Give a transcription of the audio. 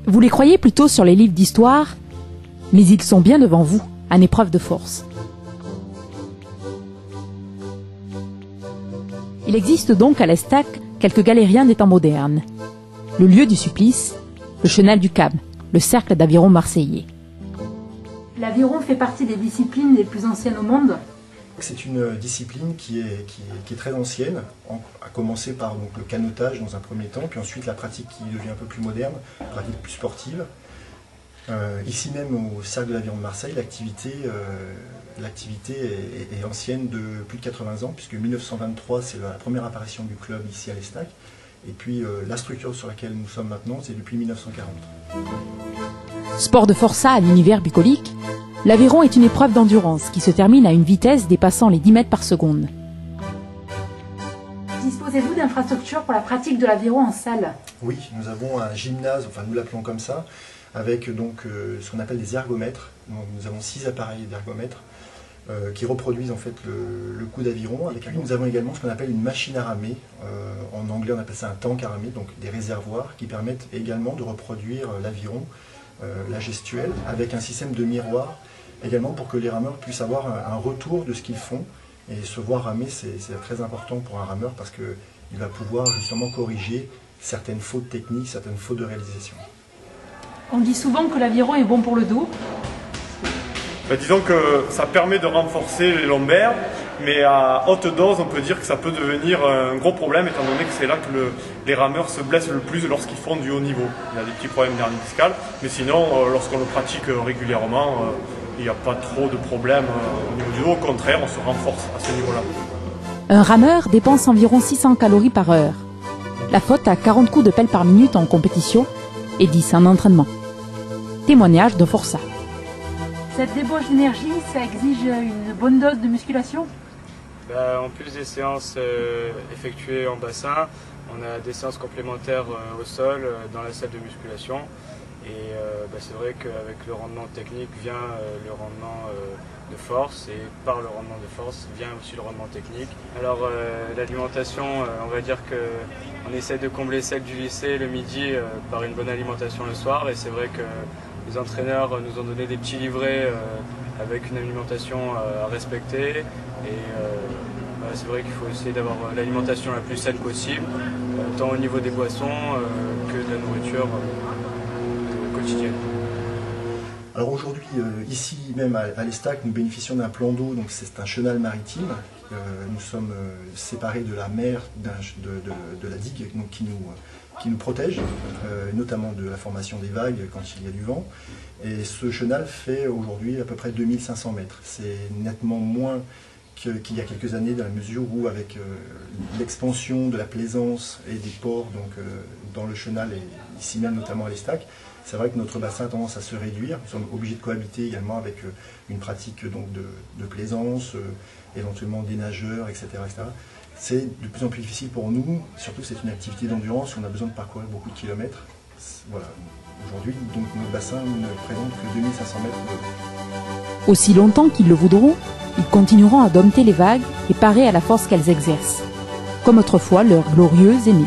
Vous les croyez plutôt sur les livres d'histoire, mais ils sont bien devant vous, en épreuve de force. Il existe donc à l'Estac quelques galériens des temps modernes. Le lieu du supplice, le chenal du Cam, le cercle d'aviron marseillais. L'aviron fait partie des disciplines les plus anciennes au monde. C'est une discipline qui est très ancienne, à commencer par donc, le canotage dans un premier temps, puis ensuite la pratique qui devient un peu plus moderne, la pratique plus sportive. Ici même au Cercle de l'Aviron de Marseille, l'activité est ancienne de plus de 80 ans, puisque 1923 c'est la première apparition du club ici à l'Estac, et puis la structure sur laquelle nous sommes maintenant c'est depuis 1940. Sport de forçat à l'univers bucolique, l'aviron est une épreuve d'endurance qui se termine à une vitesse dépassant les 10 mètres par seconde. Disposez-vous d'infrastructures pour la pratique de l'aviron en salle? Oui, nous avons un gymnase, enfin nous l'appelons comme ça, avec donc ce qu'on appelle des ergomètres. Donc, nous avons 6 appareils d'ergomètres qui reproduisent en fait le coup d'aviron. Avec lui, nous avons également ce qu'on appelle une machine à ramer. En anglais, on appelle ça un tank à ramer, donc des réservoirs qui permettent également de reproduire l'aviron, la gestuelle, avec un système de miroir également pour que les rameurs puissent avoir un retour de ce qu'ils font. Et se voir ramer, c'est très important pour un rameur parce qu'il va pouvoir justement corriger certaines fautes techniques, certaines fautes de réalisation. On dit souvent que l'aviron est bon pour le dos. Disons que ça permet de renforcer les lombaires, mais à haute dose, on peut dire que ça peut devenir un gros problème, étant donné que c'est là que les rameurs se blessent le plus lorsqu'ils font du haut niveau. Il y a des petits problèmes d'hernie discale, mais sinon, lorsqu'on le pratique régulièrement, il n'y a pas trop de problèmes au niveau du dos. Au contraire, on se renforce à ce niveau-là. Un rameur dépense environ 600 calories par heure. La faute à 40 coups de pelle par minute en compétition et 10 en entraînement. Témoignage de forçat. Cette débauche d'énergie, ça exige une bonne dose de musculation? En plus des séances effectuées en bassin, on a des séances complémentaires au sol dans la salle de musculation. Et c'est vrai qu'avec le rendement technique vient le rendement de force, et par le rendement de force vient aussi le rendement technique. Alors l'alimentation, on va dire qu'on essaie de combler celle du lycée le midi par une bonne alimentation le soir, et c'est vrai que les entraîneurs nous ont donné des petits livrets avec une alimentation à respecter, et c'est vrai qu'il faut essayer d'avoir l'alimentation la plus saine possible, tant au niveau des boissons que de la nourriture quotidienne. Alors aujourd'hui, ici même à l'Estac, nous bénéficions d'un plan d'eau, donc c'est un chenal maritime. Nous sommes séparés de la mer, de la digue, donc qui nous protège, notamment de la formation des vagues quand il y a du vent. Et ce chenal fait aujourd'hui à peu près 2500 mètres. C'est nettement moins qu'il y a quelques années, dans la mesure où avec l'expansion de la plaisance et des ports dans le chenal, et ici même notamment à l'Estac, c'est vrai que notre bassin a tendance à se réduire. Nous sommes obligés de cohabiter également avec une pratique donc, de plaisance, éventuellement des nageurs, etc. etc. C'est de plus en plus difficile pour nous, surtout c'est une activité d'endurance où on a besoin de parcourir beaucoup de kilomètres. Voilà. Aujourd'hui, donc notre bassin ne présente que 2500 mètres de... Aussi longtemps qu'ils le voudront, ils continueront à dompter les vagues et parer à la force qu'elles exercent, comme autrefois leurs glorieux aînés.